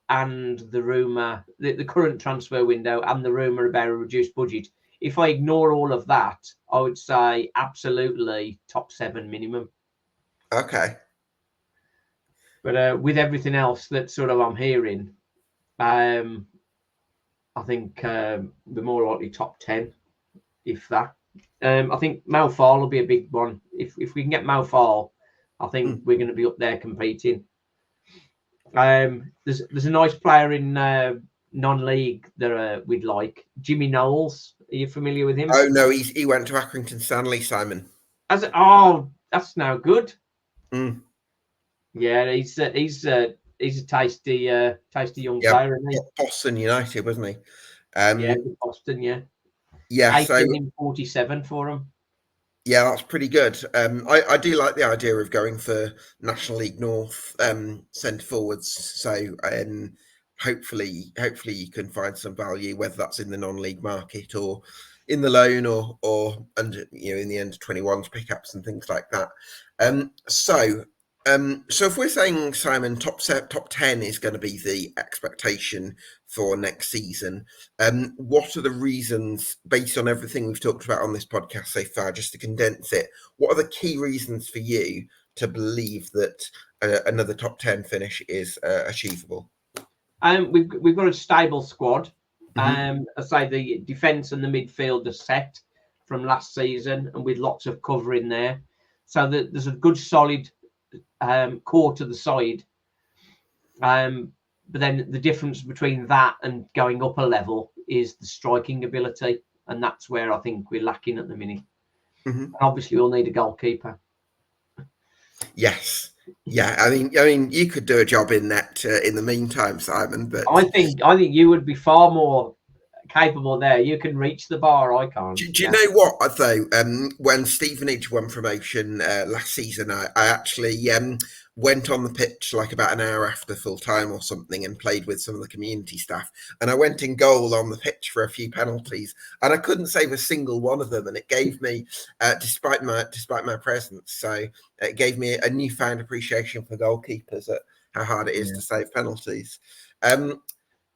and the rumor, the current transfer window and the rumor about a reduced budget, if I ignore all of that, I would say absolutely top 7 minimum. Okay. But with everything else that sort of I'm hearing, I think we're more likely top 10, if that. I think Mal Fall will be a big one. If we can get Mal Fall, I think we're going to be up there competing. There's a nice player in non-league that we'd like, Jimmy Knowles. Are you familiar with him? Oh no, he went to Accrington Stanley, Simon. That's now good. Yeah, he's a tasty young player, isn't he? Boston United, wasn't he? Yeah, Boston. Yeah. Yeah. 18-47 for him. Yeah, that's pretty good. I do like the idea of going for National League North centre forwards. So hopefully you can find some value, whether that's in the non-league market or in the loan or under, in the under-21s pickups and things like that. So if we're saying, Simon, top 10 is going to be the expectation for next season, what are the reasons, based on everything we've talked about on this podcast so far, just to condense it, what are the key reasons for you to believe that another top 10 finish is achievable? We've got a stable squad. I say the defence and the midfield are set from last season, and with lots of cover in there, so that there's a good solid core to the side. But then the difference between that and going up a level is the striking ability, and that's where I think we're lacking at the minute. And obviously, we'll need a goalkeeper. Yes. Yeah, I mean, you could do a job in that in the meantime, Simon. But I think you would be far more capable there. You can reach the bar. I can't. Do you know what though? When Stevenage won promotion last season, I actually went on the pitch like about an hour after full time or something and played with some of the community staff. And I went in goal on the pitch for a few penalties, and I couldn't save a single one of them. And it gave me, despite my presence, so it gave me a newfound appreciation for goalkeepers at how hard it is to save penalties.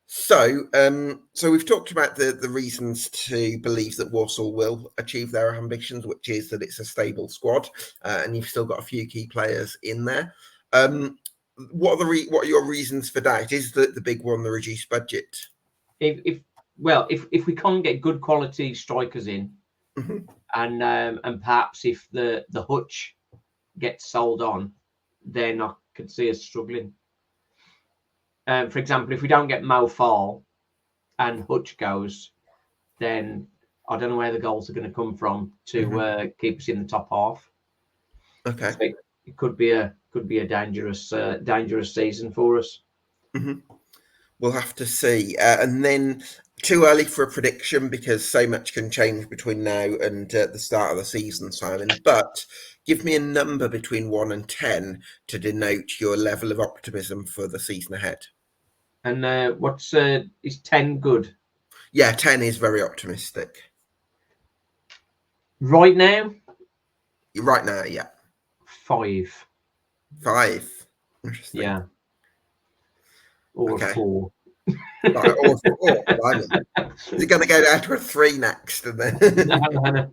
So we've talked about the reasons to believe that Walsall will achieve their ambitions, which is that it's a stable squad, and you've still got a few key players in there. What are your reasons for that? Is the big one the reduced budget? If we can't get good quality strikers in, and perhaps if the Hutch gets sold on, then I could see us struggling. For example, if we don't get Mo Fall and Hutch goes, then I don't know where the goals are going to come from to keep us in the top half. Okay, so it could be a dangerous season for us. We'll have to see, and then too early for a prediction because so much can change between now and the start of the season, Simon. But give me a number between 1 and 10 to denote your level of optimism for the season ahead. And is 10 good? Yeah, 10 is very optimistic. Right now? Right now, yeah. 5. Interesting. Yeah. or Okay. a 4. Right, blimey. Is it going to go down to a 3 next? And then No.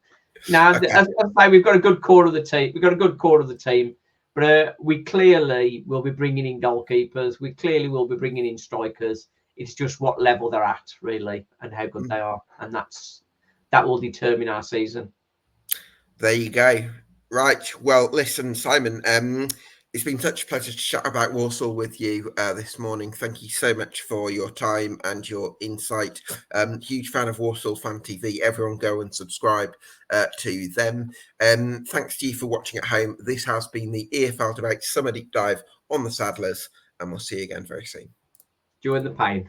Now, Okay. as I say, we've got a good core of the team. We've got a good core of the team, but we clearly will be bringing in goalkeepers. We clearly will be bringing in strikers. It's just what level they're at, really, and how good they are, and that will determine our season. There you go. Right. Well, listen, Simon. It's been such a pleasure to chat about Walsall with you this morning. Thank you so much for your time and your insight. Huge fan of Walsall Fan TV. Everyone go and subscribe to them. Thanks to you for watching at home. This has been the EFL Debate Summer Deep Dive on the Saddlers, and we'll see you again very soon. Join the pain.